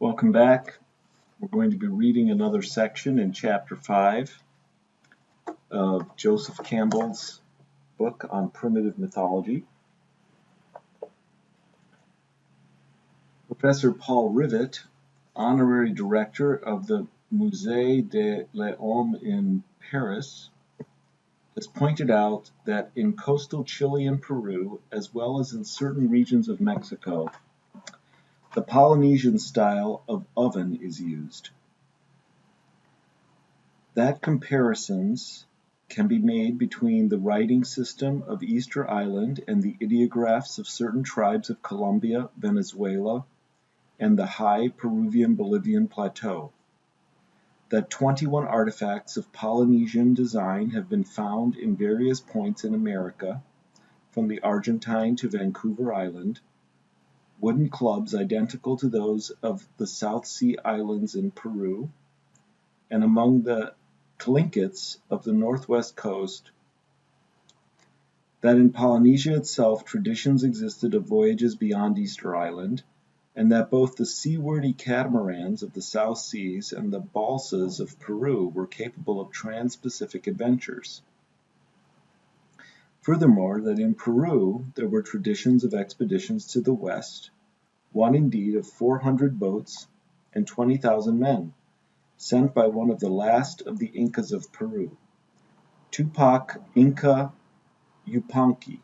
Welcome back. We're going to be reading another section in Chapter 5 of Joseph Campbell's book on primitive mythology. Professor Paul Rivet, honorary director of the Musée de l'Homme in Paris, has pointed out that in coastal Chile and Peru, as well as in certain regions of Mexico, the Polynesian style of oven is used. That comparisons can be made between the writing system of Easter Island and the ideographs of certain tribes of Colombia, Venezuela, and the high Peruvian-Bolivian plateau. That 21 artifacts of Polynesian design have been found in various points in America, from the Argentine to Vancouver Island, wooden clubs identical to those of the South Sea Islands in Peru, and among the Tlinkits of the northwest coast, that in Polynesia itself traditions existed of voyages beyond Easter Island, and that both the seaworthy catamarans of the South Seas and the balsas of Peru were capable of trans-Pacific adventures. Furthermore, that in Peru there were traditions of expeditions to the west, one indeed of 400 boats and 20,000 men, sent by one of the last of the Incas of Peru, Tupac Inca Yupanqui,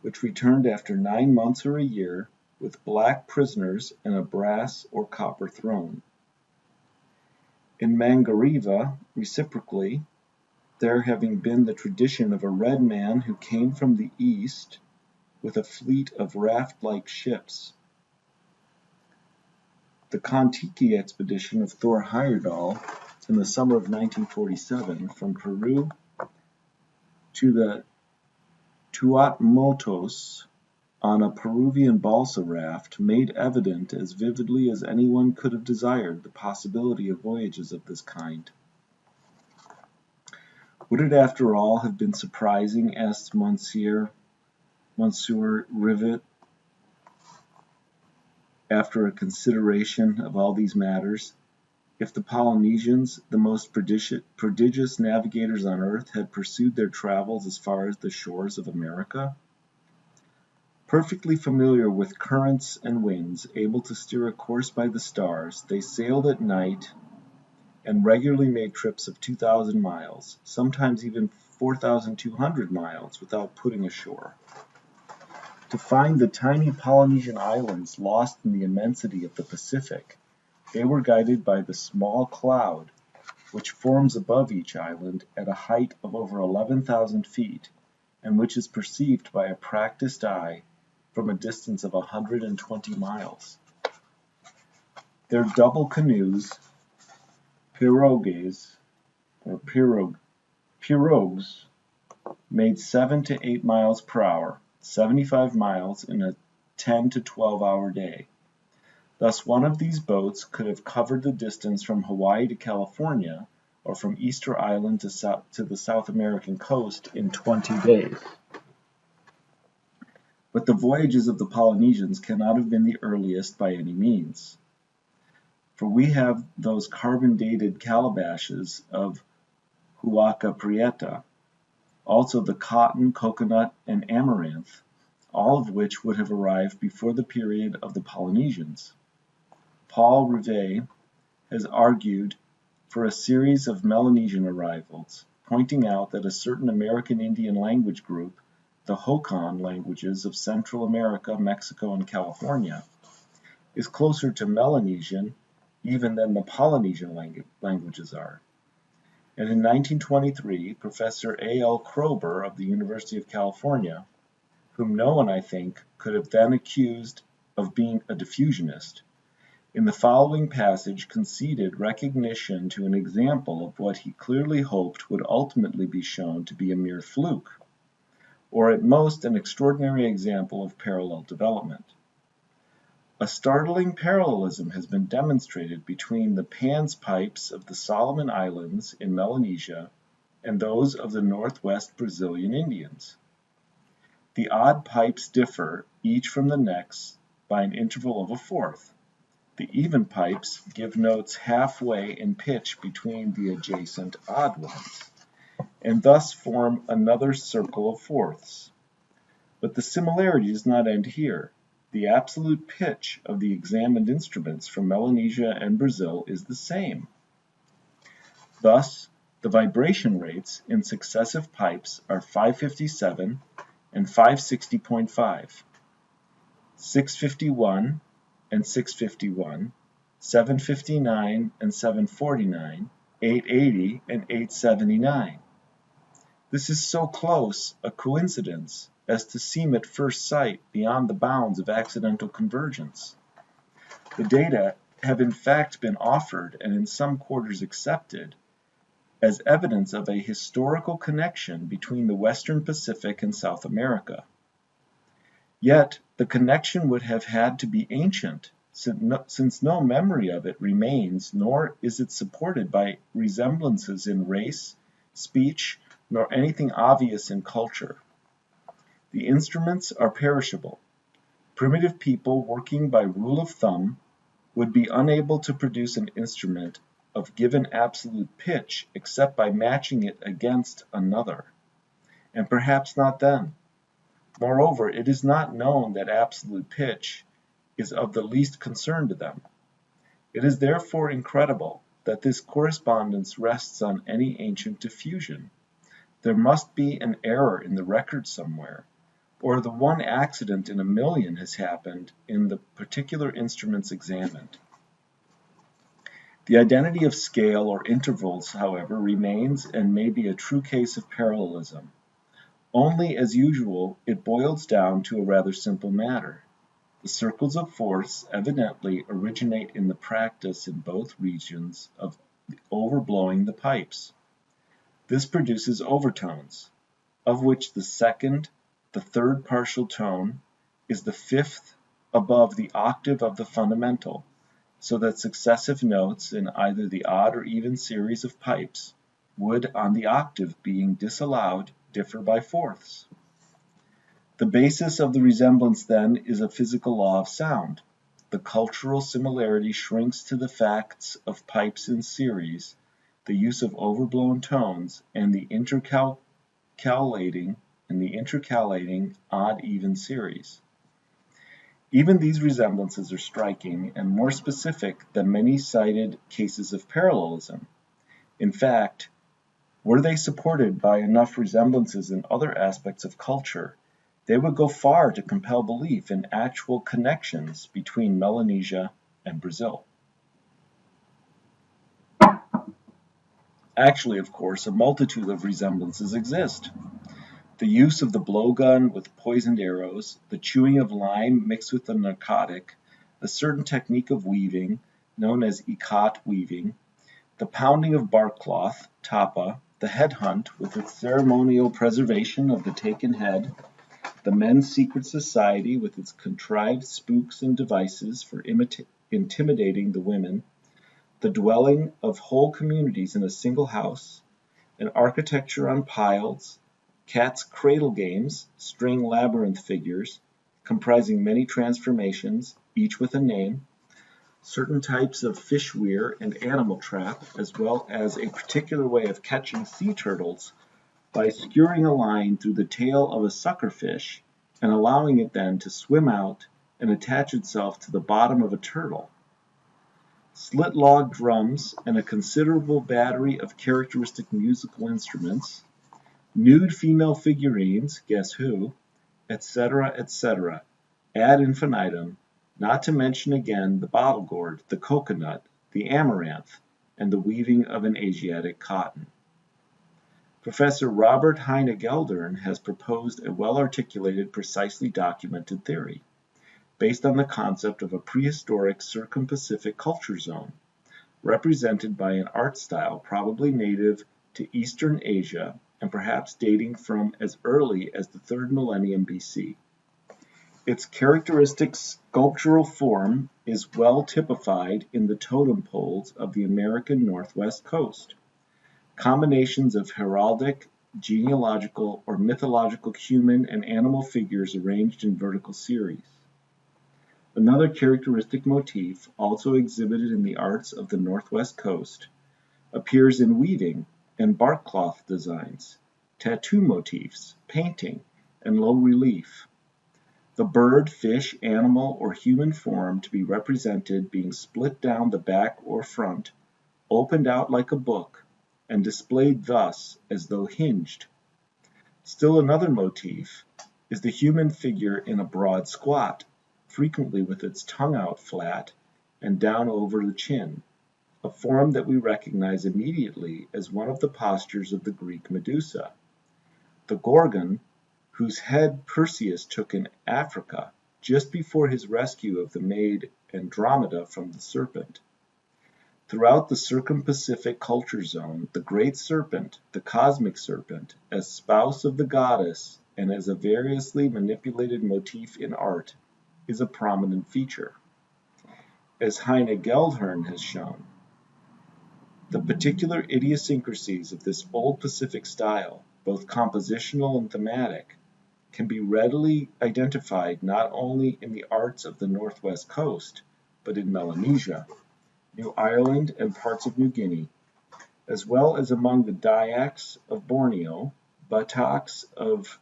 which returned after 9 months or a year with black prisoners and a brass or copper throne. In Mangariva, reciprocally, there having been the tradition of a red man who came from the east with a fleet of raft-like ships. The Kon-Tiki expedition of Thor Heyerdahl in the summer of 1947 from Peru to the Tuatmotos on a Peruvian balsa raft made evident as vividly as anyone could have desired the possibility of voyages of this kind. Would it after all have been surprising, asked Monsieur Rivet, after a consideration of all these matters, if the Polynesians, the most prodigious navigators on earth, had pursued their travels as far as the shores of America? Perfectly familiar with currents and winds, able to steer a course by the stars, they sailed at night and regularly made trips of 2,000 miles, sometimes even 4,200 miles, without putting ashore. To find the tiny Polynesian islands lost in the immensity of the Pacific, they were guided by the small cloud, which forms above each island at a height of over 11,000 feet, and which is perceived by a practiced eye from a distance of 120 miles. Their double canoes, pirogues, made 7 to 8 miles per hour, 75 miles in a 10 to 12-hour day. Thus one of these boats could have covered the distance from Hawaii to California, or from Easter Island to the South American coast in 20 days. But the voyages of the Polynesians cannot have been the earliest by any means, for we have those carbon-dated calabashes of Huaca Prieta, also the cotton, coconut, and amaranth, all of which would have arrived before the period of the Polynesians. Paul Rivet has argued for a series of Melanesian arrivals, pointing out that a certain American Indian language group, the Hokan languages of Central America, Mexico, and California, is closer to Melanesian even than the Polynesian languages are. And in 1923, Professor A.L. Kroeber of the University of California, whom no one, I think, could have then accused of being a diffusionist, in the following passage conceded recognition to an example of what he clearly hoped would ultimately be shown to be a mere fluke, or at most an extraordinary example of parallel development. A startling parallelism has been demonstrated between the Pan's pipes of the Solomon Islands in Melanesia and those of the northwest Brazilian Indians. The odd pipes differ, each from the next, by an interval of a fourth. The even pipes give notes halfway in pitch between the adjacent odd ones, and thus form another circle of fourths. But the similarity does not end here. The absolute pitch of the examined instruments from Melanesia and Brazil is the same. Thus, the vibration rates in successive pipes are 557 and 560.5, 651 and 651, 759 and 749, 880 and 879. This is so close a coincidence as to seem at first sight beyond the bounds of accidental convergence. The data have in fact been offered and in some quarters accepted as evidence of a historical connection between the Western Pacific and South America. Yet the connection would have had to be ancient, since no memory of it remains, nor is it supported by resemblances in race, speech, nor anything obvious in culture. The instruments are perishable. Primitive people working by rule of thumb would be unable to produce an instrument of given absolute pitch except by matching it against another, and perhaps not then. Moreover, it is not known that absolute pitch is of the least concern to them. It is therefore incredible that this correspondence rests on any ancient diffusion. There must be an error in the record somewhere, or the one accident in a million has happened in the particular instruments examined. The identity of scale or intervals, however, remains and may be a true case of parallelism. Only, as usual, it boils down to a rather simple matter. The circles of fourths evidently originate in the practice in both regions of overblowing the pipes. This produces overtones, of which the second, the third partial tone, is the fifth above the octave of the fundamental, so that successive notes in either the odd or even series of pipes would, on the octave being disallowed, differ by fourths. The basis of the resemblance, then, is a physical law of sound. The cultural similarity shrinks to the facts of pipes in series, the use of overblown tones, and the intercalating odd-even series. Even these resemblances are striking and more specific than many cited cases of parallelism. In fact, were they supported by enough resemblances in other aspects of culture, they would go far to compel belief in actual connections between Melanesia and Brazil. Actually, of course, a multitude of resemblances exist. The use of the blowgun with poisoned arrows, the chewing of lime mixed with a narcotic, a certain technique of weaving, known as ikat weaving, the pounding of bark cloth, tapa, the head hunt with its ceremonial preservation of the taken head, the men's secret society with its contrived spooks and devices for intimidating the women, the dwelling of whole communities in a single house, an architecture on piles, cat's cradle games, string labyrinth figures, comprising many transformations, each with a name, certain types of fish weir and animal trap, as well as a particular way of catching sea turtles by skewering a line through the tail of a sucker fish and allowing it then to swim out and attach itself to the bottom of a turtle. Slit log drums and a considerable battery of characteristic musical instruments, nude female figurines, guess who, etc., etc., ad infinitum, not to mention again the bottle gourd, the coconut, the amaranth, and the weaving of an Asiatic cotton. Professor Robert Heine Geldern has proposed a well-articulated, precisely documented theory, based on the concept of a prehistoric circum-Pacific culture zone, represented by an art style probably native to Eastern Asia and perhaps dating from as early as the 3rd millennium BC. Its characteristic sculptural form is well typified in the totem poles of the American Northwest coast. Combinations of heraldic, genealogical, or mythological human and animal figures arranged in vertical series. Another characteristic motif, also exhibited in the arts of the Northwest Coast, appears in weaving and bark cloth designs, tattoo motifs, painting, and low relief. The bird, fish, animal, or human form to be represented being split down the back or front, opened out like a book, and displayed thus as though hinged. Still another motif is the human figure in a broad squat, frequently with its tongue out flat and down over the chin, a form that we recognize immediately as one of the postures of the Greek Medusa, the Gorgon, whose head Perseus took in Africa just before his rescue of the maid Andromeda from the serpent. Throughout the circum-Pacific culture zone, the great serpent, the cosmic serpent, as spouse of the goddess and as a variously manipulated motif in art, is a prominent feature. As Heine Geldhern has shown, the particular idiosyncrasies of this old Pacific style, both compositional and thematic, can be readily identified not only in the arts of the Northwest Coast, but in Melanesia, New Ireland, and parts of New Guinea, as well as among the Dayaks of Borneo, Bataks of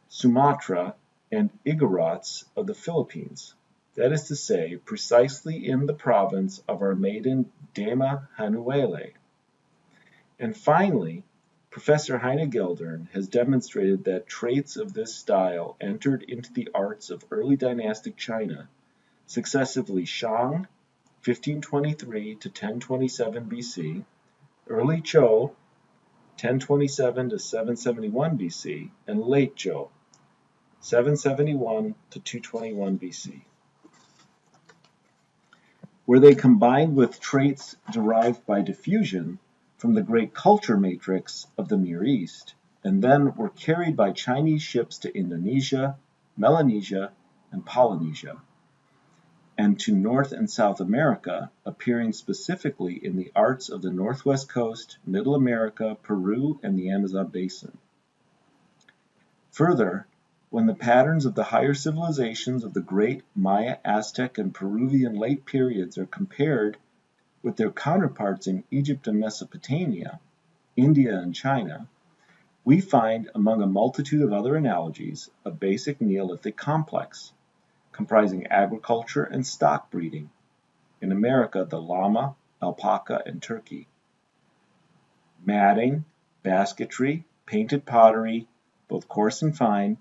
Sumatra, and Igorots of the Philippines, that is to say, precisely in the province of our maiden Dama Hanuele. And finally, Professor Heine Geldern has demonstrated that traits of this style entered into the arts of early dynastic China, successively Shang, 1523 to 1027 BC, early Zhou, 1027 to 771 BC, and late Zhou, 771 to 221 BC, where they combined with traits derived by diffusion from the great culture matrix of the Near East, and then were carried by Chinese ships to Indonesia, Melanesia, and Polynesia, and to North and South America, appearing specifically in the arts of the Northwest Coast, Middle America, Peru, and the Amazon basin. Further, when the patterns of the higher civilizations of the great Maya, Aztec, and Peruvian late periods are compared with their counterparts in Egypt and Mesopotamia, India and China, we find, among a multitude of other analogies, a basic Neolithic complex, comprising agriculture and stock breeding. In America, the llama, alpaca, and turkey. Matting, basketry, painted pottery, both coarse and fine,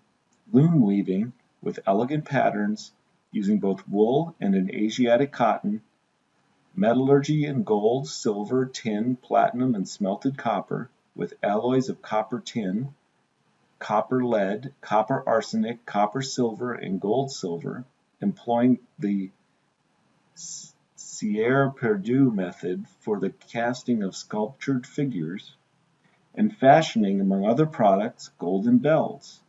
loom weaving with elegant patterns using both wool and an Asiatic cotton, metallurgy in gold, silver, tin, platinum, and smelted copper, with alloys of copper tin, copper lead, copper arsenic, copper silver, and gold silver, employing the Sierre Perdue method for the casting of sculptured figures, and fashioning, among other products, golden bells.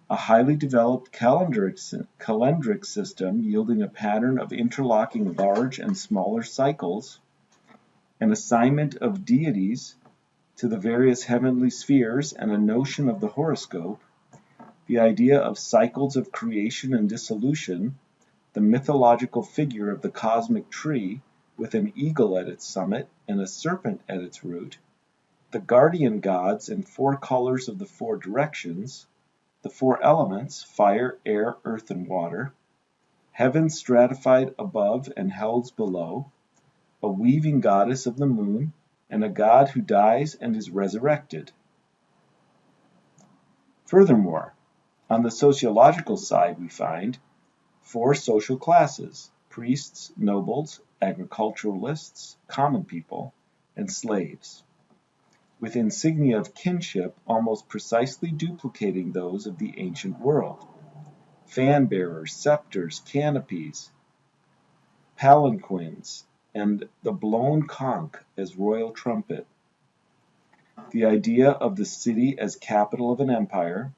A highly developed calendric system yielding a pattern of interlocking large and smaller cycles, an assignment of deities to the various heavenly spheres, and a notion of the horoscope, the idea of cycles of creation and dissolution, the mythological figure of the cosmic tree with an eagle at its summit and a serpent at its root, the guardian gods and four colors of the four directions, the four elements, fire, air, earth, and water, heaven stratified above and hells below, a weaving goddess of the moon, and a god who dies and is resurrected. Furthermore, on the sociological side we find four social classes: priests, nobles, agriculturalists, common people, and slaves, with insignia of kinship almost precisely duplicating those of the ancient world: fan bearers, scepters, canopies, palanquins, and the blown conch as royal trumpet. The idea of the city as capital of an empire,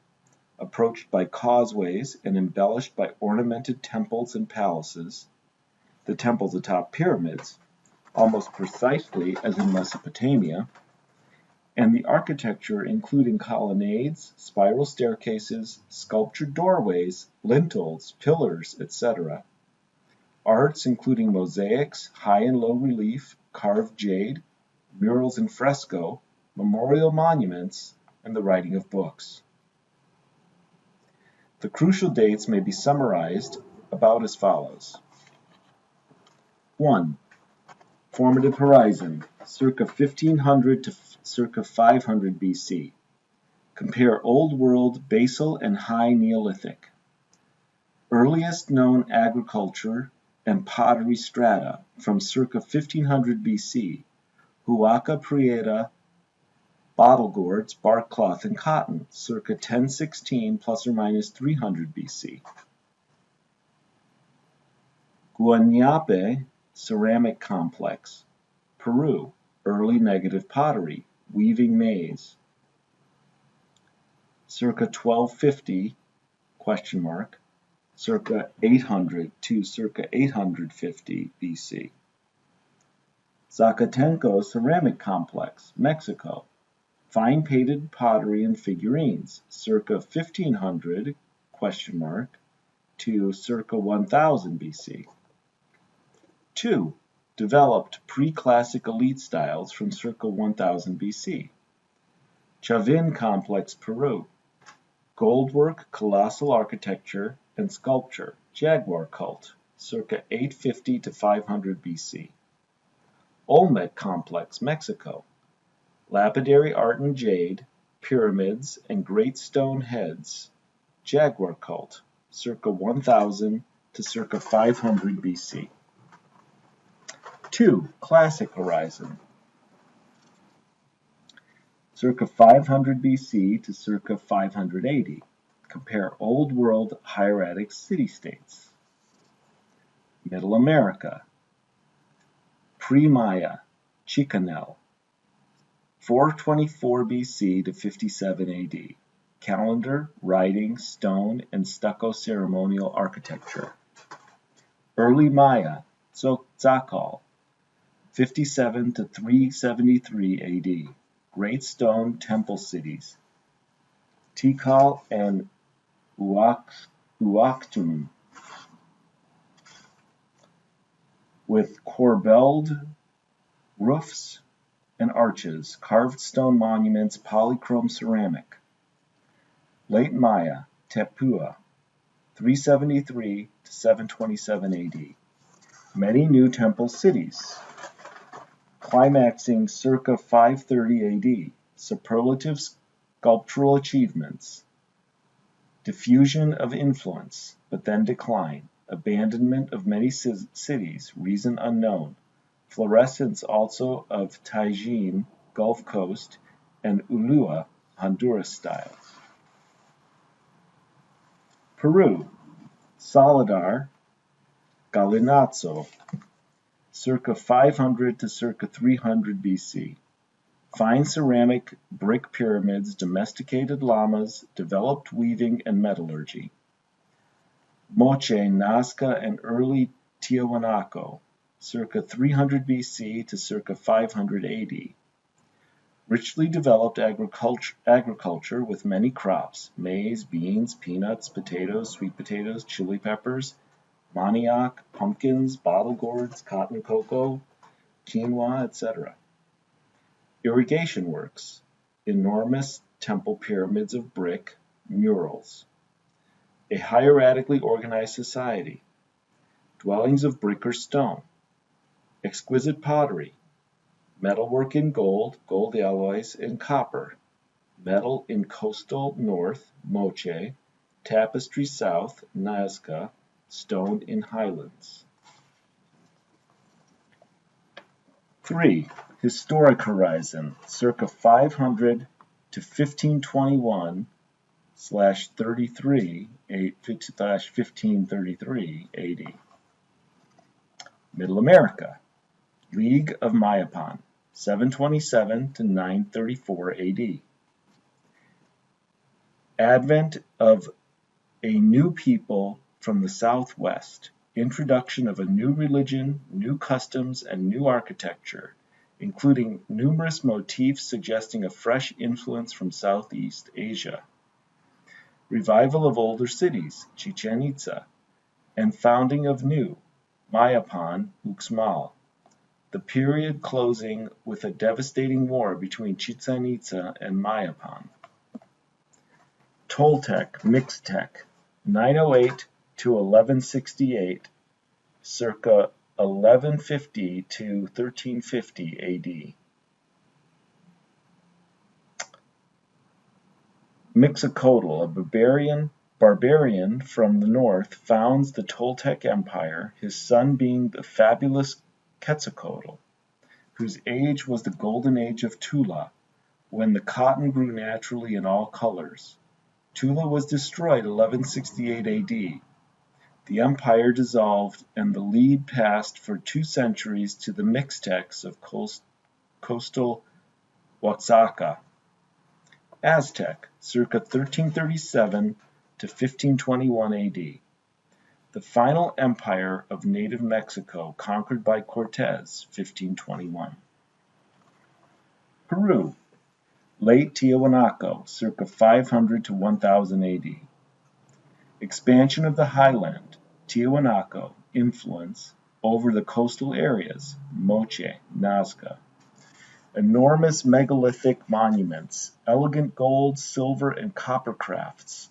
approached by causeways and embellished by ornamented temples and palaces, the temples atop pyramids, almost precisely as in Mesopotamia, and the architecture including colonnades, spiral staircases, sculptured doorways, lintels, pillars, etc. Arts including mosaics, high and low relief, carved jade, murals and fresco, memorial monuments, and the writing of books. The crucial dates may be summarized about as follows. 1. Formative horizon, circa 1500 to circa 500 BC. Compare Old World, Basal, and High Neolithic. Earliest known agriculture and pottery strata from circa 1500 BC, Huaca Prieta, bottle gourds, bark cloth, and cotton, circa 1016 plus or minus 300 BC. Guanape ceramic complex, Peru, early negative pottery, weaving maize, circa 1250, circa 800 to circa 850 BC. Zacatenco ceramic complex, Mexico, fine painted pottery and figurines, circa 1500, to circa 1000 BC. 2. Developed pre-classic elite styles from circa 1000 BC. Chavin Complex, Peru. Goldwork, colossal architecture, and sculpture, Jaguar cult, circa 850 to 500 BC. Olmec Complex, Mexico. Lapidary art and jade, pyramids, and great stone heads, Jaguar cult, circa 1000 to circa 500 BC. 2. Classic horizon, circa 500 BC to circa 580. Compare Old World hieratic city-states. Middle America, pre-Maya, Chicanel, 424 BC to 57 AD. Calendar, writing, stone, and stucco ceremonial architecture. Early Maya, Tzokal, 57 to 373 AD. Great stone temple cities. Tikal and Uakhtum, with corbelled roofs and arches, carved stone monuments, polychrome ceramic. Late Maya, Tepua, 373 to 727 AD. Many new temple cities. Climaxing circa 530 AD. Superlative sculptural achievements. Diffusion of influence, but then decline. Abandonment of many cities, reason unknown. Florescence also of Tajín, Gulf Coast, and Ulua, Honduras styles. Peru, Saladar, Gallinazo, circa 500 to circa 300 BC. Fine ceramic, brick pyramids, domesticated llamas, developed weaving and metallurgy. Moche, Nazca, and early Tiahuanaco, circa 300 BC to circa 500 AD. Richly developed agriculture with many crops, maize, beans, peanuts, potatoes, sweet potatoes, chili peppers, manioc, pumpkins, bottle gourds, cotton cocoa, quinoa, etc. Irrigation works, enormous temple pyramids of brick, murals. A hieratically organized society, dwellings of brick or stone, exquisite pottery, metalwork in gold, gold alloys, and copper, metal in coastal north, Moche, tapestry south, Nazca, stone in highlands. 3. Historic horizon, circa 500 to 1521/1533 AD. Middle America, League of Mayapan, 727 to 934 AD. Advent of a new people from the southwest, introduction of a new religion, new customs, and new architecture, including numerous motifs suggesting a fresh influence from Southeast Asia. Revival of older cities, Chichen Itza, and founding of new, Mayapan, Uxmal. The period closing with a devastating war between Chichen Itza and Mayapan. Toltec, Mixtec, 908 to 1168, circa 1150 to 1350 AD. Mixocoatl, a barbarian from the north, founds the Toltec Empire, his son being the fabulous Quetzalcoatl, whose age was the golden age of Tula, when the cotton grew naturally in all colors. Tula was destroyed 1168 AD. The empire dissolved, and the lead passed for 2 centuries to the Mixtecs of coastal Oaxaca. Aztec, circa 1337 to 1521 AD. The final empire of native Mexico, conquered by Cortes, 1521. Peru, late Tiahuanaco, circa 500 to 1000 AD. Expansion of the highland, Tiahuanaco, influence over the coastal areas, Moche, Nazca. Enormous megalithic monuments, elegant gold, silver, and copper crafts,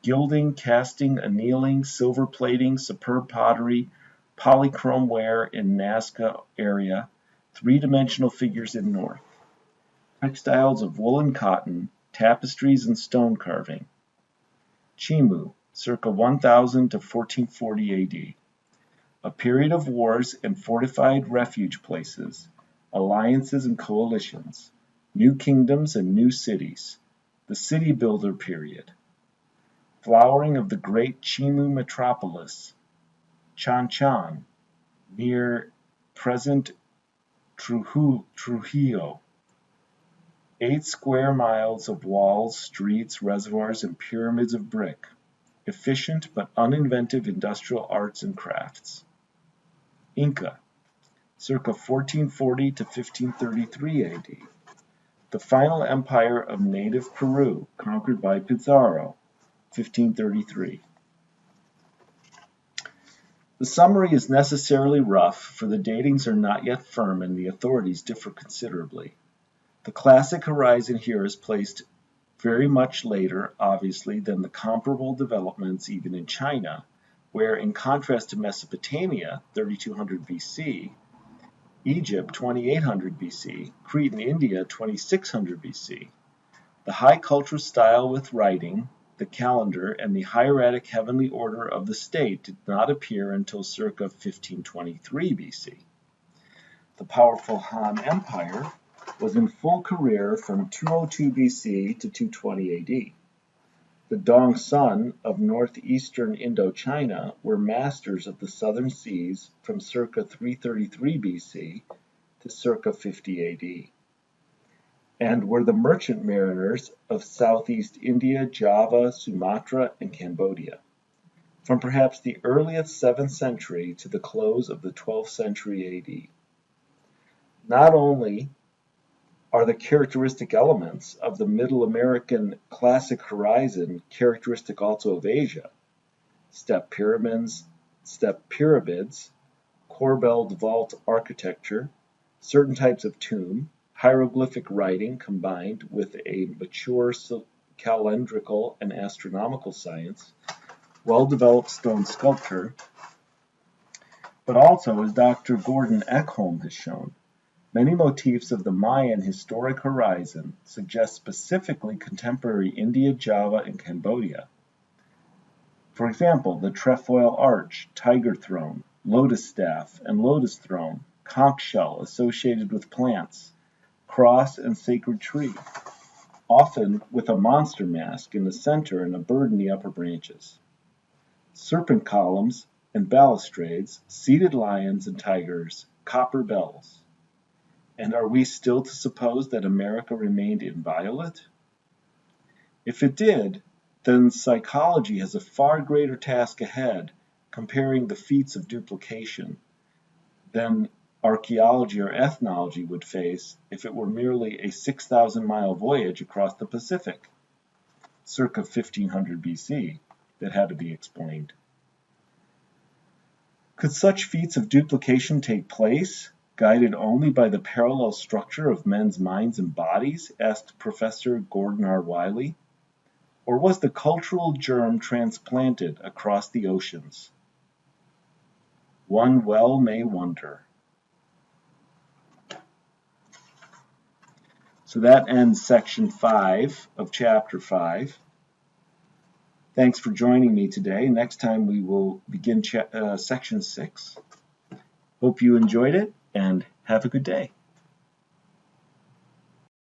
gilding, casting, annealing, silver plating, superb pottery, polychrome ware in Nazca area, 3-dimensional figures in north, textiles of wool and cotton, tapestries and stone carving. Chimu, circa 1000 to 1440 AD. A period of wars and fortified refuge places, alliances and coalitions, new kingdoms and new cities, the city builder period, flowering of the great Chimu metropolis, Chan Chan, near present Trujillo, 8 square miles of walls, streets, reservoirs, and pyramids of brick, efficient but uninventive industrial arts and crafts. Inca, circa 1440 to 1533 AD, the final empire of native Peru, conquered by Pizarro, 1533. The summary is necessarily rough, for the datings are not yet firm and the authorities differ considerably. The classic horizon here is placed very much later, obviously, than the comparable developments even in China, where, in contrast to Mesopotamia, 3200 BC, Egypt, 2800 BC, Crete and India, 2600 BC, the high cultural style with writing, the calendar, and the hieratic heavenly order of the state did not appear until circa 1523 BC. The powerful Han Empire was in full career from 202 BC to 220 AD. The Dongsun of northeastern Indochina were masters of the southern seas from circa 333 BC to circa 50 AD, and were the merchant mariners of southeast India, Java, Sumatra, and Cambodia, from perhaps the earliest 7th century to the close of the 12th century AD. Not only are the characteristic elements of the Middle American classic horizon characteristic also of Asia, step pyramids, corbelled vault architecture, certain types of tomb, hieroglyphic writing combined with a mature calendrical and astronomical science, well-developed stone sculpture, but also, as Dr. Gordon Ekholm has shown, many motifs of the Mayan historic horizon suggest specifically contemporary India, Java, and Cambodia. For example, the trefoil arch, tiger throne, lotus staff, and lotus throne, conch shell associated with plants, cross and sacred tree, often with a monster mask in the center and a bird in the upper branches. Serpent columns and balustrades, seated lions and tigers, copper bells. And are we still to suppose that America remained inviolate? If it did, then psychology has a far greater task ahead comparing the feats of duplication than archaeology or ethnology would face if it were merely a 6,000-mile voyage across the Pacific, circa 1500 BC, that had to be explained. Could such feats of duplication take place, guided only by the parallel structure of men's minds and bodies? Asked Professor Gordon R. Wiley. Or was the cultural germ transplanted across the oceans? One well may wonder. So that ends section 5 of chapter 5. Thanks for joining me today. Next time we will begin section 6. Hope you enjoyed it and have a good day.